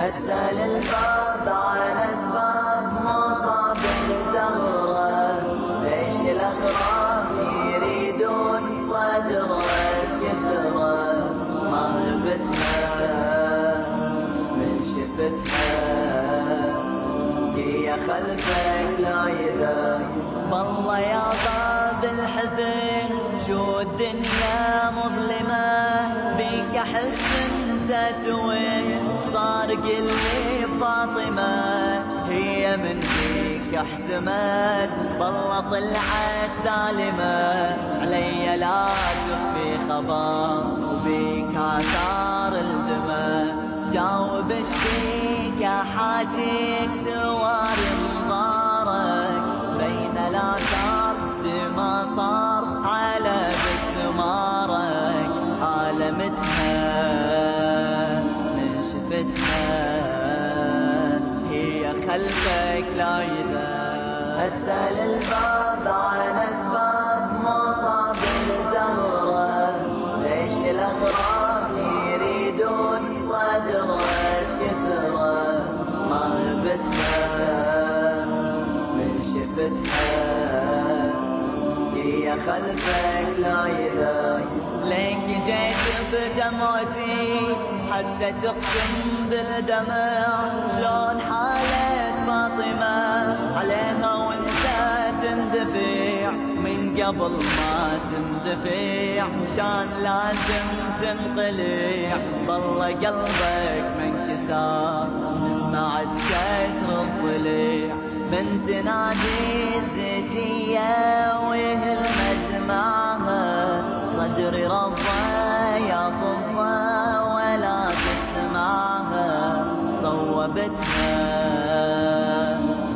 أسأل الباب عن أسباب مصاب الزهرة، ليش الأغراب يريدون صدرة كسرة؟ ما غبتها من شفتها هي خلفك لا يذاك. والله يا باب الحزن شو الدنيا مظلمة، بيك أحس انت توين صار قلبي فاطمة، هي من بيك احتمت والله طلعت سالمة، علي لا تخفي خبر وبيك آثار الدمى، جاوب اش بيك حاجيك تواري انظارك، بين الآثار دما صار على بسمارك، عالمتها من شفتها هي خلفك لا يذاك. أسأل الباب عن أسباب مصاب الزهرة، ليش الأغراب يريدون صدرة كسرة؟ ما غبتها من شفتها هي خلفك لا يذاك. ليك جيت بدمعتي حتى تقسم بالدمع، شلون حالة فاطمة عليها وانت تندفع، من قبل ما تندفع كان لازم تنقلع، ضل قلبك منكسر سمعت كسر الضليع، من تنادي الزكية ويهل مدمعها، صدري رضا يا فضة ولا تسمعها، صوبتها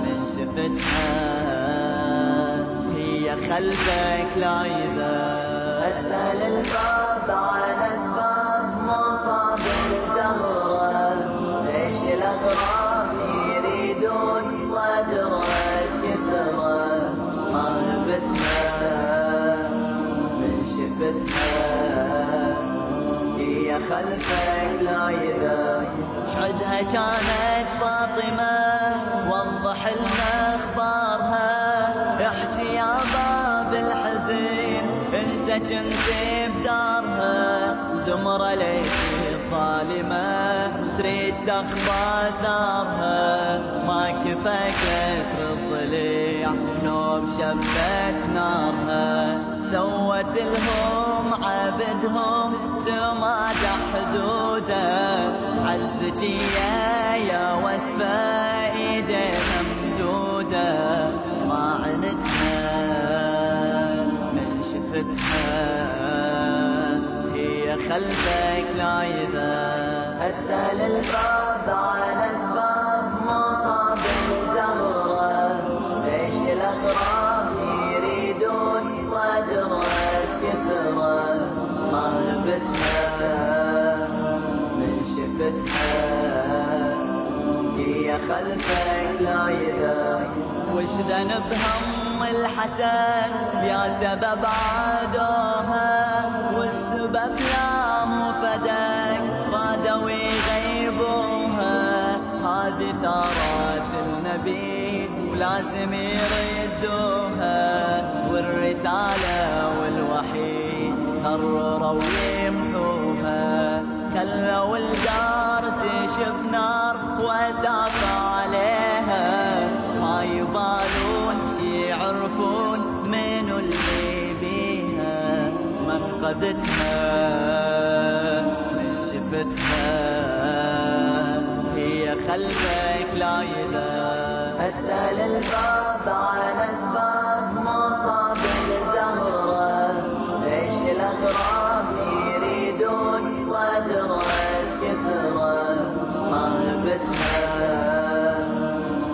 من شفتها هي خلفك لا يذاك. أسأل الباب عن أسباب مصاب الزهرة، ليش الأغراب يريدون صدرة كسرة؟ ما غبتها من شفتها هي خلفك لا يذاك. شعدها كانت فاطمة وضح لنا اخبارها، احكي يا باب الحزين انت كنت بدارها، زمرة ليش الظالمة تريد تخفى ثارها، ما كفى كسر الضليع نوب شبت نارها، سوت لهم عبدهم تمادح حدوده، عالزكية يا وسفة ايديها ممدودة، ما عنتها من شفتها هي خلفك لا يذاك. أسأل الباب عن أسباب مصاب الزهرة، ليش الأغراب يريدون صدرة كسرة؟ ما غبتها من شفتها هي خلفك لا يذاك. وش ذنبهم الحسن يا سبب عادوها، والسبب لا مو فداك رادوا يغيبوها، هذه ثارات النبي ولازم يردوها، والرسالة والوحي قرروا يمحوها، خلوا الدار تشب نار وساف عليها، ما يبالون يعرفون منو اللي بيها، منقذتها من شفتها هي خلفك لا يذاك. أسأل الباب عن أسباب مصاب الزهرة، ليش الأغراب يريدون صدرة كسرة؟ ما غبتها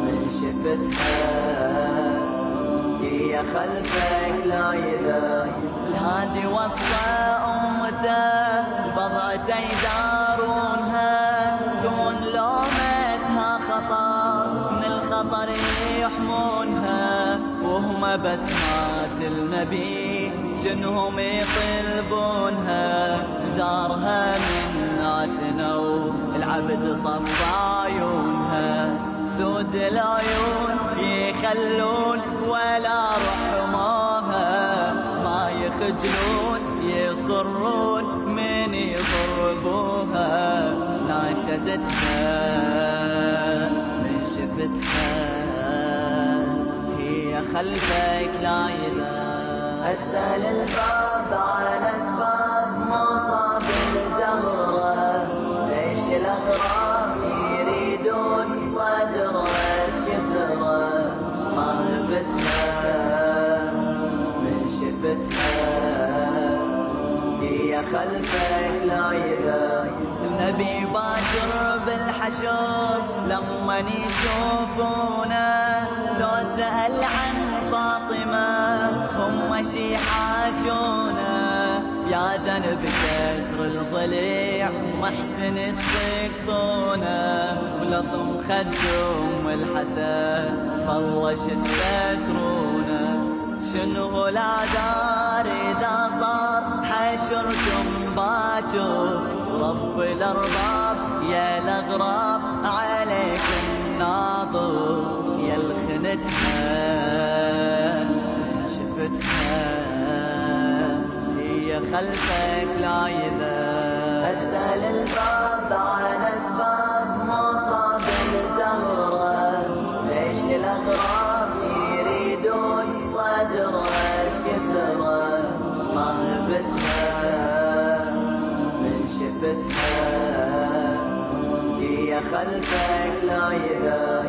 من شفتها هي خلفك لا يذاك. الهادي وصى أمته بضعته يدارونها، كون لومتها خطر من الخطر يحمونها، وهم بسمات النبي جنهم يطلبونها، دارها من عتنوا العبد طفى عيونها سود العيون يخلون ولا رحماها، ما يخجلون يصرون من يضربوها. ناشدتها من شفتها هي خلفك لايلة. أسأل الباب عن أسباب مصاب الزهرة، ليش الأغراب يريدون صدرة كسرة. ما هبتها من شفتها هي خلفك لايلة. النبي باكر بالحشر لما يشوفونه، لو سأل عن فاطمة هم شي حاجونه. يا ذنب كسر الضليع محسن تصفونه، ولطم خدهم الحسن فالله تفسرونه. شنو العذار إذا صار حشركم باكر، رب الأرباب يا الأغراب عليكم ناظر. يا الخنتها شفتها هي خلفك لايلة. أسأل الباب عن أسباب مصاب الزهرة، ليش الأغراب يريدون صدرة كسرة. ما هبتها من شفتها هي خلفك لايلة.